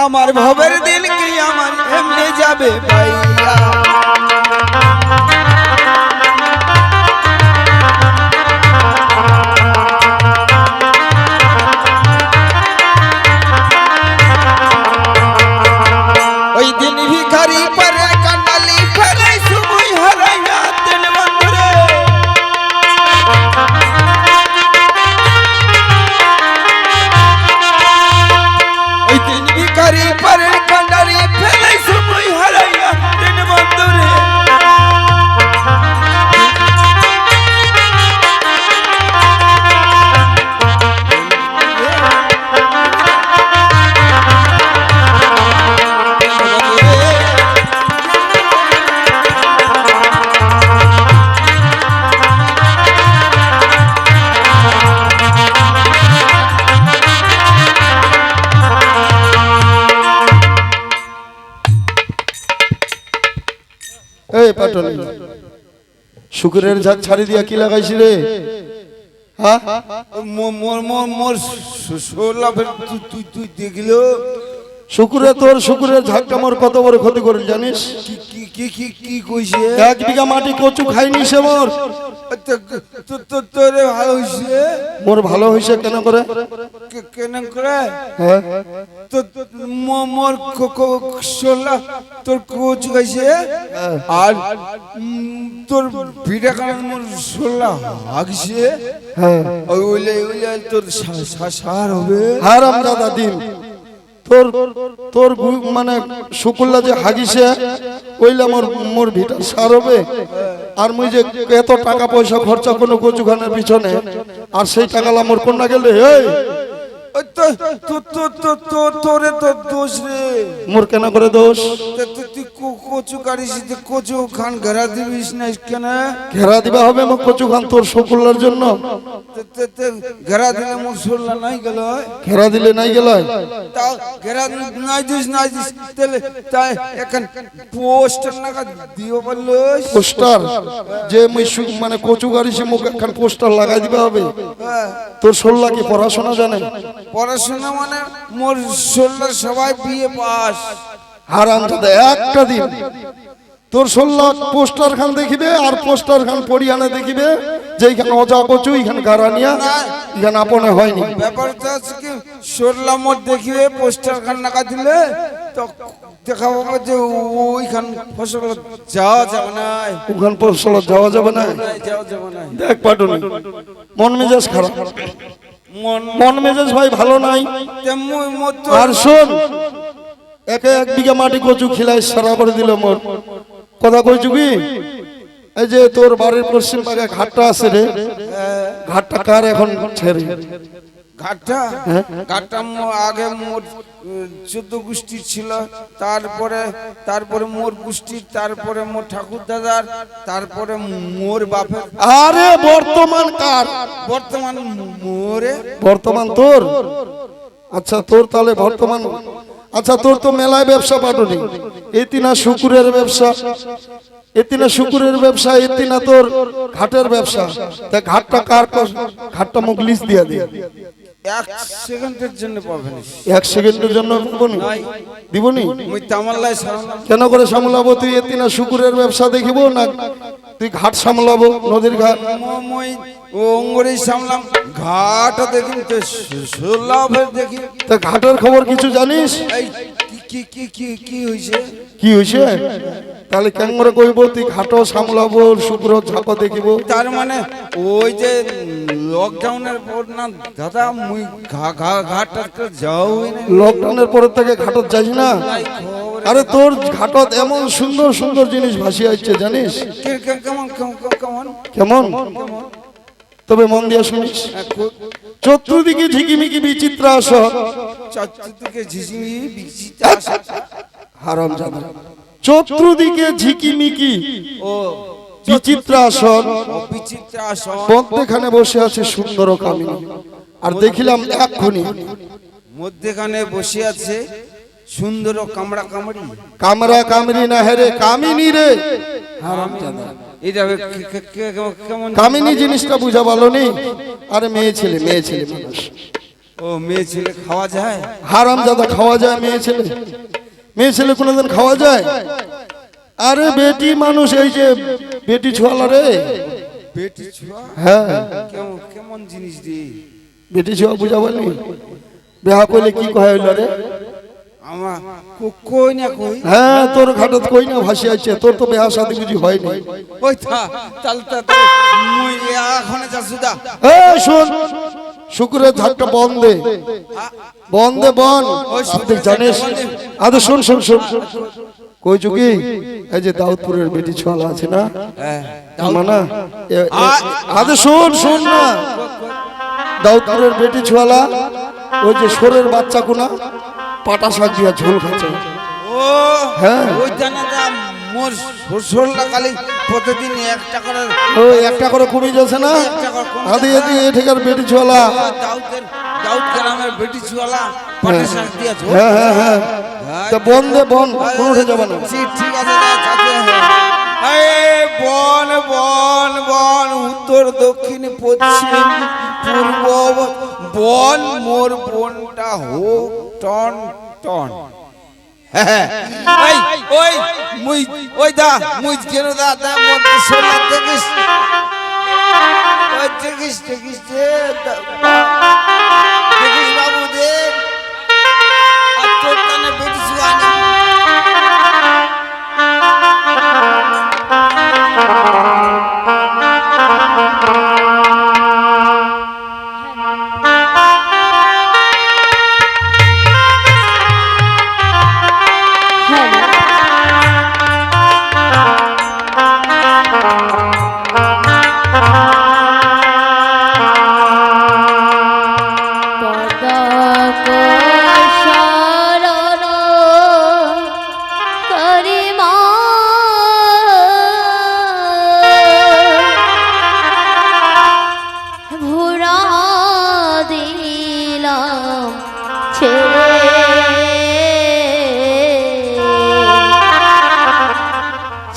আমার ভবের দিন কি আমার এমনি যাবে ভাইয়া ওই দিন ভিখারি পরে কান্ডালি ফেলে সময় হারাইয়া দিল বন্ধুরে ওই দিন ভিখারি পরে কান্ডালি ফেলে সময় হারাইয়া দিল বন্ধুরে এই পাটনি শুকুরের ঝাক ছাড়ি দিয়া কি লাগাইছি রে হ্যাঁ মোর সোলা তুই তুই দেখলো শুকুরের ঝাকটা মোর কত বড় ক্ষতি করে জানিস কি কি কি কি কি কইছে 1 বিঘা মাটি কচু খাইনি সে মোর তোরে ভালো হইছে মোর ভালো হইছে কেন করে কেন করে হ্যাঁ তো মোর সোলা তোর কোচ গাইছে আর তোর ভিড়া কারণ মোর সোলা আগছে হ্যাঁ ওইলে তোর সার হবে হারাম দাদা দিন তোর মানে শুকুল্লা যে হাগিছে ওইলা মোর ভিটা সার হবে আর মুই যে এত টাকা পয়সা খরচা কোনো কচুখানের পিছনে আর সেই টাকালা মোর কোন না গেলে এই তোরে তো দোষ রে মোর কেন করে দোষ তুই কচু কাটিস কচু খান ঘেরা দিবিস না কেন ঘেরা দিবা হবে মোক কচু খান তোর শুকুল্লার জন্য ঘেরা দিলে মোর সোল্লা নাই গেল ঘেরা দিলে নাই গেল তা ঘেরা নাই দিস তাহলে তাই এখন পোস্টার নাকা দিও বললো পোস্টার যে মুই মানে কচু গাড়িছে মোক এখন পোস্টার লাগাই দিবা হবে তোর সোল্লা কি পড়াশোনা জানে পড়াশোনা মানে মোর সোল্লা সবাই বিয়ে পাস হারাম দাদা একটা দিন তোর সোল্লা পোস্টার খান দেখিবে আর পোস্টার খান পড়িয়ানে দেখিবে যে এখানে অজা কচু এখানে গারানিয়া এখানে আপনে হয়নি ব্যাপারটা আছে কি সোল্লা মোর দেখিবে পোস্টার খান নাকা দিলে তো দেখাবো যে ওইখান ফসল যাওয়া যাবে না ওখান ফসল যাওয়া যাবে না যাওয়া যাবে না দেখ পাটনি মন মেজাজ খারাপ মন মেজাজ ভাই ভালো নাই আর শোন 1 বিঘা মাটি কচু খিলাই সারা করে দিল মোর কথা কইছু কি এই যে তোর বাড়ির পশ্চিম পাকে ঘাটটা আছে রে ঘাটটা কার এখন ছেড়ে ঘাটটা আগে মোর 14 গোষ্ঠী ছিল তারপরে মোর গোষ্ঠীর তারপরে মোর ঠাকুর দাদার তারপরে মোর বাপের আরে বর্তমান কার বর্তমান তোর আচ্ছা তোর তাহলে বর্তমান আচ্ছা তোর তো মেলায় ব্যবসা পাটনি এতিনা শুকুরের ব্যবসা এতিনা তোর ঘাটের ব্যবসা তা ঘাটটা কার ঘাটটা মুখ লিস্ট দিয়া দিয়ে 1 সেকেন্ডের জন্য পাবেন 1 সেকেন্ডের জন্য দিবনি মুই তামাল্লাই সামলাম কেন করে সামলাবো তুই এতিনা শুকুরের ব্যবসা দেখিব না তুই ঘাট সামলাবো নদীর ঘাট মই অঙ্গরি সামলাম ঘাট দেখি তো সোলাভের দেখি তা ঘাটের খবর কিছু জানিস এই কি কি কি কি হইছে কি হইছে তাহলে কেন করে কইব তুই ঘাটও সামলাবো শুক্র ঝাপা দেখিব তার মানে ওই যে লকডাউনের পর না দাদা মুই ঘাট যাও লকডাউনের পর থেকে ঘাটত যাই না আরে তোর ঘাটত এমন সুন্দর সুন্দর জিনিস ভাসি আসছে জানিস কেমন তবে মন দিয়া শুনিস চতুর্দিকে ঝিকিমিকি বিচিত্র আসর চতুর্দিকে ঝিকিমিকি বিচিত্র আসর হারামজাদা চতুর্দিকে ঝিকিমিকি ও বিচিত্র আসর মধ্যখানে বসে আছে সুন্দর কামিনী আর দেখিলাম এক্ষুনি মধ্যখানে বসে আছে সুন্দর কামড়া কামড়ি কামড়া কামড়ি না হেরে কামিনী রে হারামজাদা এটা কেমন কামিনী জিনিসটা বুঝা ভালো নেই আরে মেয়ে ছেলে মানুষ ও মেয়ে ছেলে খাওয়া যায়? হারামজাদা খাওয়া যায় মেয়ে ছেলে কোনোদিন খাওয়া যায়? আরে বেটি মানুষ, এই যে বেটি ছোয়ালা রে। বেটি ছোঁয়া? হ্যাঁ, কেমন জিনিস রে? বেটি ছোয়া বুঝা বলি? বিয়া করলে কি কয় হইল রে? আমার কই না কই। হ্যাঁ, তোর ঘাটত কই না ভাসি আছে, তোর তো বিয়া শাদী বুঝি হয়নি। ওই চালতা মুই এখন যাসুদা। এই শুন, শুকুরের ঝাড়টা বন্ধে বন্ধে বন। আপনি জানিস? আদে শুন শুন শুন, কই চুকি এই যে দাউদপুরের বেটি ছোয়ালা আছে না, মানা আদে শুন শুন না, দাউদপুরের বেটি ছোয়ালা ওই যে সোরের বাচ্চা কোনা পাটা শাক দিয়া ঝোল খাচ্ছে। ও হ্যাঁ, ওই জানা দা মোর শ্বশুর লাগালি প্রতিদিন একটা করে, ওই একটা করে কমে যাচ্ছে না। আদে এদি এখানকার বেটি ছোয়ালা, দাউদ গ্রামের বেটি ছোয়ালা পাটা শাক দিয়া ঝোল। হ্যাঁ হ্যাঁ হ্যাঁ, তা বন্ধে বন, কোন উঠে যাবে না। ঠিক আছে বন বন বন, উত্তর দক্ষিণ পশ্চিম পূর্ব বন, মোর বনটা হোক টন টন। ওই মুই ওই দা মুই কেন দা দা মোর সোনা দেখিস, ওই দেখিস দেখিস দেখিস বাবু দেখ, আর তোর কানে বেটি সুয়ানি।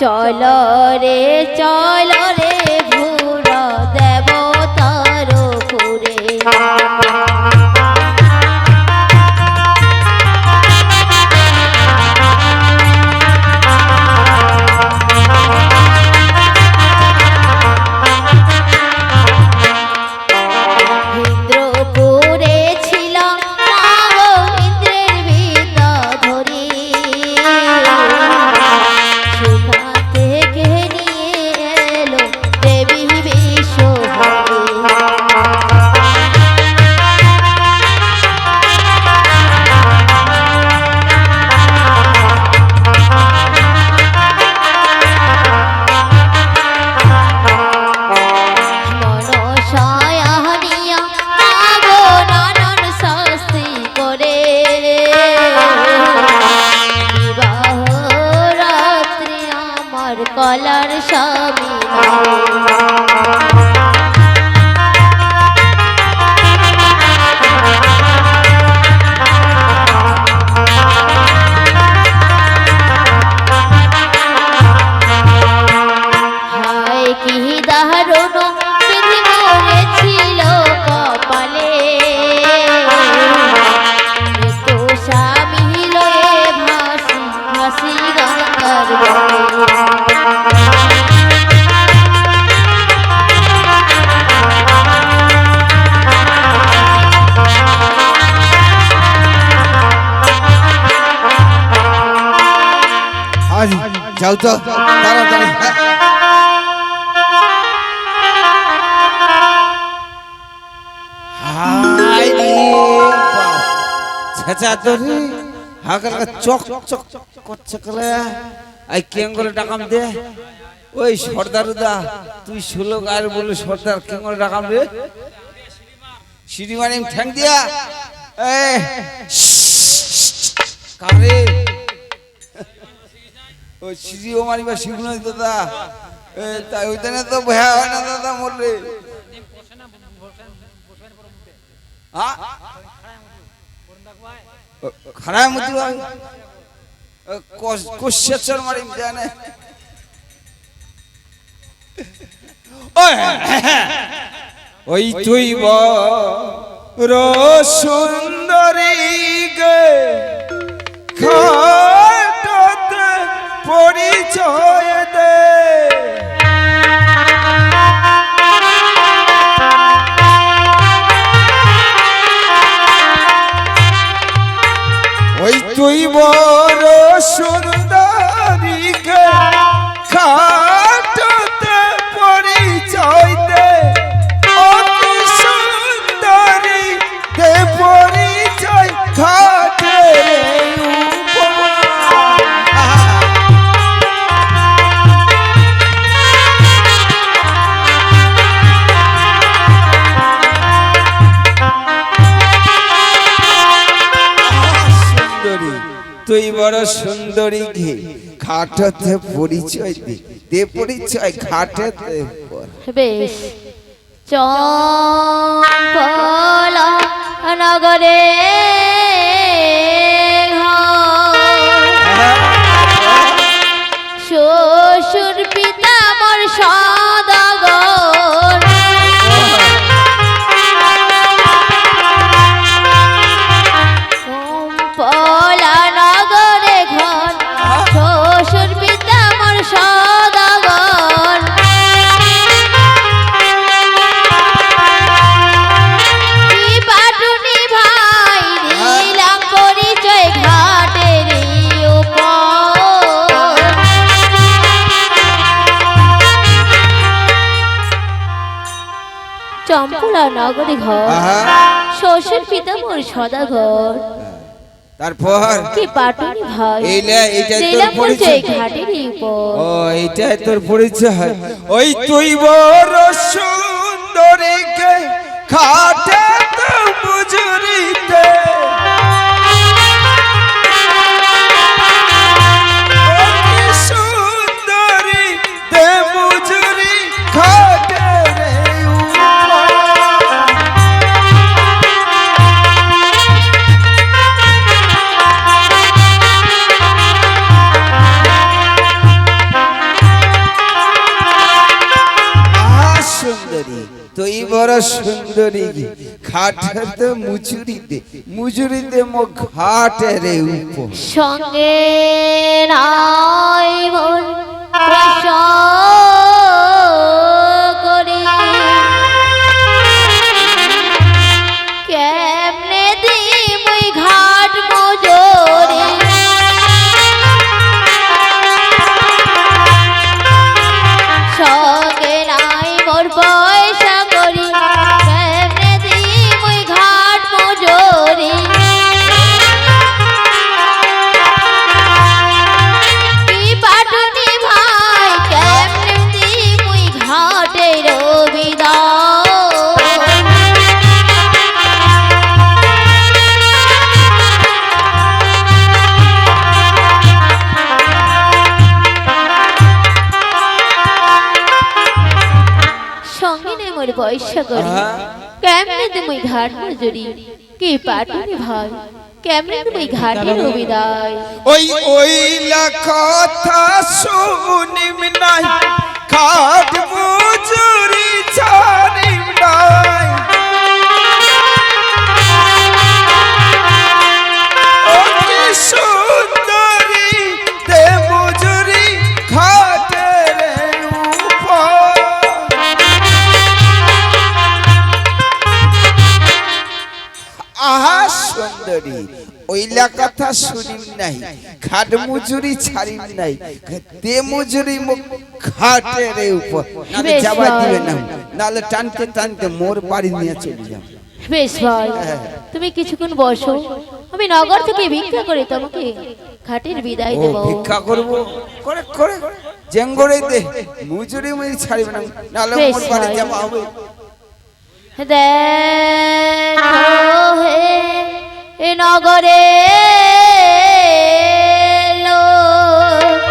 চলো রে চলো রে ভুরা দেবতার পুরে, ইন্দ্রপুরে ছিল ইন্দ্রের বিদ্যা ধরি, সেখান থেকে নিয়ে এলো দেবী বিশ্বহরি। মনসায়ানিয়া আগো নানান শাস্তি করে, বিবাহ রাত্রি আমার কলার স্বামী হায় কি দারুণ বিধি করেছিল কপালে, মৃত্যু স্বামী লয়ে ভাসি ভাসি গঙ্গার আজ যাও তো তাড়াতাড়ি। হাই রে বাপ, ছেঁচা তোরে হাকাল চক চক করছে কলে। আই কেঙ্গলে টাকাম দে, ওই সর্দারুদা তুই 16 গায়ের বলে সর্দার কেঙ্গলে টাকাম রে সিঁড়ি ঠ্যাং দিয়া। এ কারে ওই সিঁড়িও মারিবা শিখুন দাদা, তাই ওইখানে তো ভয়া হয় না দাদা মরলে। খারাপ মতি কোশ্চেন মারিম জানে। ওই তুই সুন্দরী গে খাটতে পরিচয় দে। ওই তুই বড় সুন্দরী গে খাটতে পরিচয় দে। ও কি সুন্দরী দে পরিচয় ঘাটের উপর। সুন্দরী তুই বড় সুন্দরী ঘে ঘাটতে পরিচয় দে। দে পরিচয় ঘাটতে উপর। বেশ চম্পলা নগরে শ্বশুর পিতা মোর সদাগর চম্পলা নগরে ঘর শ্বশুর পিতা মোর সদাগর পাটুনি ভাই দিলাম পরিচয় ঘাটের উপর। চম্পলা নগরে ঘর শ্বশুর পিতা মোর সদাগর তারপর কি পাটুনি ভাই এইটাই তোর দিলাম পরিচয়। পরিচয় ঘাটের উপর। ও এইটাই তোর পরিচয়। ওই তুই বড় সুন্দরী গে ঘাটে তো বুঝুরিতে। ও কি সুন্দরী দে বুঝুরি ঘাটের উপর। সুন্দরী তুই বড় সুন্দরী ঘাটে মুচুরিতে মুচুরিতে মো ঘাটের উপর। সঙ্গে নাই মোর করে কেমনে দিই মুই ঘাট মজুরি সঙ্গে নাই মোর পয়সা করি কেমনে দিই মুই ঘাট মজুরি। কি পাটুনি ভাই কেমনে দিই মুই ঘাটের বিদায়। সঙ্গে নেই মোর পয়সা করি কেমনে তুমি ঘাট মজুরি। কি পাটুনি ভাই কেমনে তুমি ঘাটের বিদায়। ওই ওইলা কথা শুনিম নাই ঘাট মজুরি ছাড়িম নাই। ও কি সুন্দরী দে মজুরি ঘাটের উপর। আহা সুন্দরী ওইলা কথা শুনিম নাই ঘাট মজুরি ছাড়িম নাই। দে মজুরি ঘাটের উপর নালে যাবা দিবে না নালে টানতে টানতে মোর বাড়ি নিয়ে চলে যাব। বেশ ভাই তুমি কিছুক্ষণ বসো আমি নগর থেকে ভিক্ষা করে তোমাকে ঘাটের বিদায় ও দেব। ভিক্ষা করব করে করে জেঙ্গরে দে মজুরি মই ছাড়িব না নালে বেশ মোর বাড়ি ভাই। যাবা হবে। দেখো হে এ নগরে লোক